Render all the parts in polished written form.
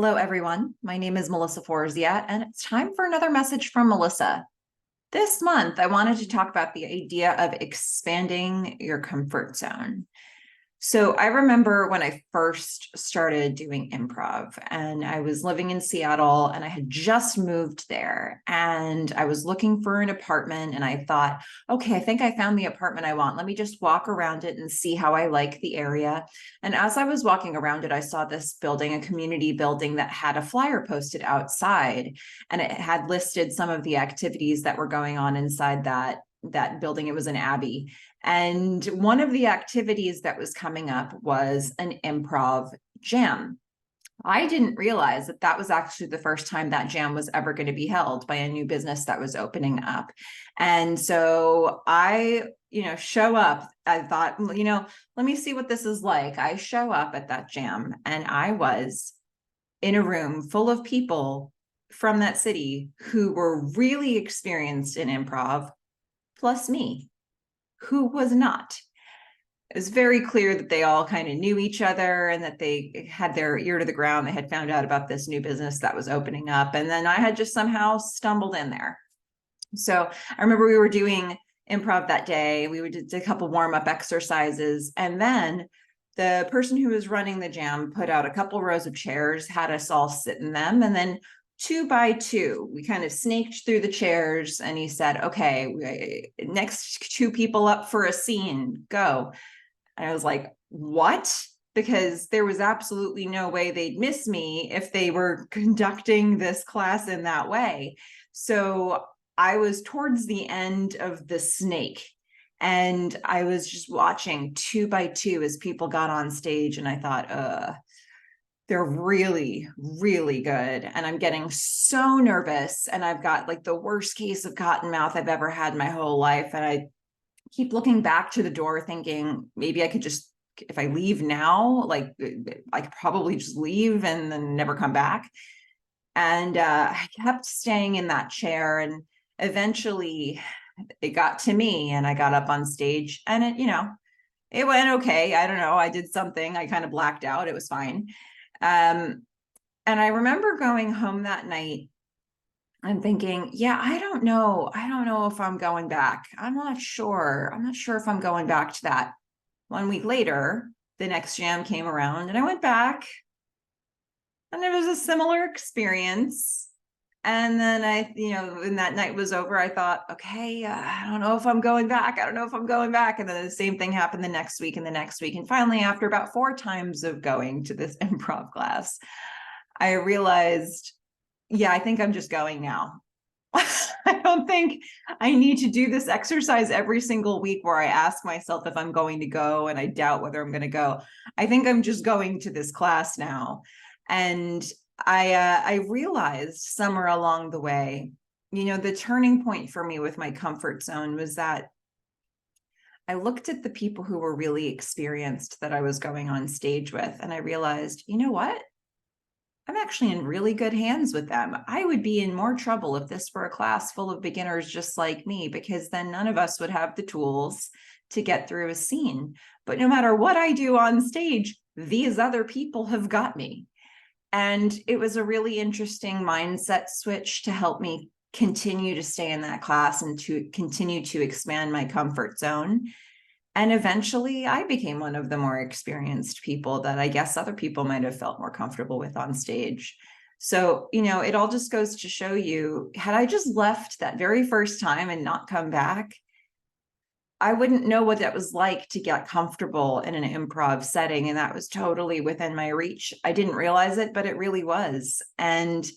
Hello, everyone. My name is Melissa Forzia, and it's time for another message from Melissa. This month, I wanted to talk about the idea of expanding your comfort zone. So I remember when I first started doing improv, and I was living in Seattle, and I had just moved there, and I was looking for an apartment, and I thought, okay, I think I found the apartment I want. Let me just walk around it and see how I like the area. And as I was walking around it, I saw this building, a community building that had a flyer posted outside, and it had listed some of the activities that were going on inside that building. It was an abbey. And one of the activities that was coming up was an improv jam. I didn't realize that that was actually the first time that jam was ever going to be held by a new business that was opening up. And so I, show up. I thought, let me see what this is like. I show up at that jam, and I was in a room full of people from that city who were really experienced in improv, plus me, who was not. It was very clear that they all kind of knew each other and that they had their ear to the ground. They had found out about this new business that was opening up. And then I had just somehow stumbled in there. So I remember we were doing improv that day. We did a couple warm-up exercises. And then the person who was running the jam put out a couple rows of chairs, had us all sit in them. And then 2 by 2, we kind of snaked through the chairs, and he said, okay, next 2 people up for a scene, go. And I was like, what? Because there was absolutely no way they'd miss me if they were conducting this class in that way. So I was towards the end of the snake, and I was just watching 2 by 2 as people got on stage, and I thought, they're really, really good. And I'm getting so nervous, and I've got like the worst case of cotton mouth I've ever had in my whole life. And I keep looking back to the door thinking, maybe I could just, if I leave now, like I could probably just leave and then never come back. And I kept staying in that chair, and eventually it got to me, and I got up on stage, and it went okay. I don't know. I did something. I kind of blacked out. It was fine. And I remember going home that night and thinking, yeah, I don't know. I don't know if I'm going back. I'm not sure. I'm not sure if I'm going back to that. 1 week later, the next jam came around, and I went back, and it was a similar experience. And then when that night was over, I thought, okay, I don't know if I'm going back. I don't know if I'm going back. And then the same thing happened the next week and the next week. And finally, after about 4 times of going to this improv class, I realized, yeah, I think I'm just going now. I don't think I need to do this exercise every single week where I ask myself if I'm going to go, and I doubt whether I'm going to go. I think I'm just going to this class now. And I realized somewhere along the way, the turning point for me with my comfort zone was that I looked at the people who were really experienced that I was going on stage with, and I realized, you know what? I'm actually in really good hands with them. I would be in more trouble if this were a class full of beginners just like me, because then none of us would have the tools to get through a scene. But no matter what I do on stage, these other people have got me. And it was a really interesting mindset switch to help me continue to stay in that class and to continue to expand my comfort zone. And eventually I became one of the more experienced people that I guess other people might have felt more comfortable with on stage. So, it all just goes to show you, had I just left that very first time and not come back, I wouldn't know what that was like to get comfortable in an improv setting. And that was totally within my reach. I didn't realize it, but it really was. And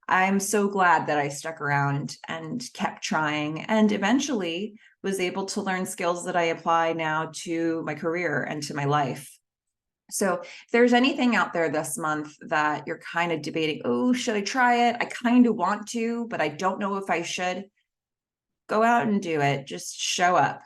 I'm so glad that I stuck around and kept trying, and eventually was able to learn skills that I apply now to my career and to my life. So if there's anything out there this month that you're kind of debating, oh, should I try it? I kind of want to, but I don't know if I should. Go out and do it. Just show up.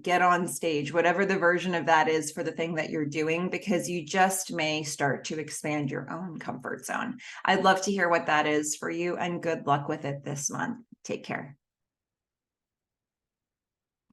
Get on stage, whatever the version of that is for the thing that you're doing, because you just may start to expand your own comfort zone. I'd love to hear what that is for you, and good luck with it this month. Take care.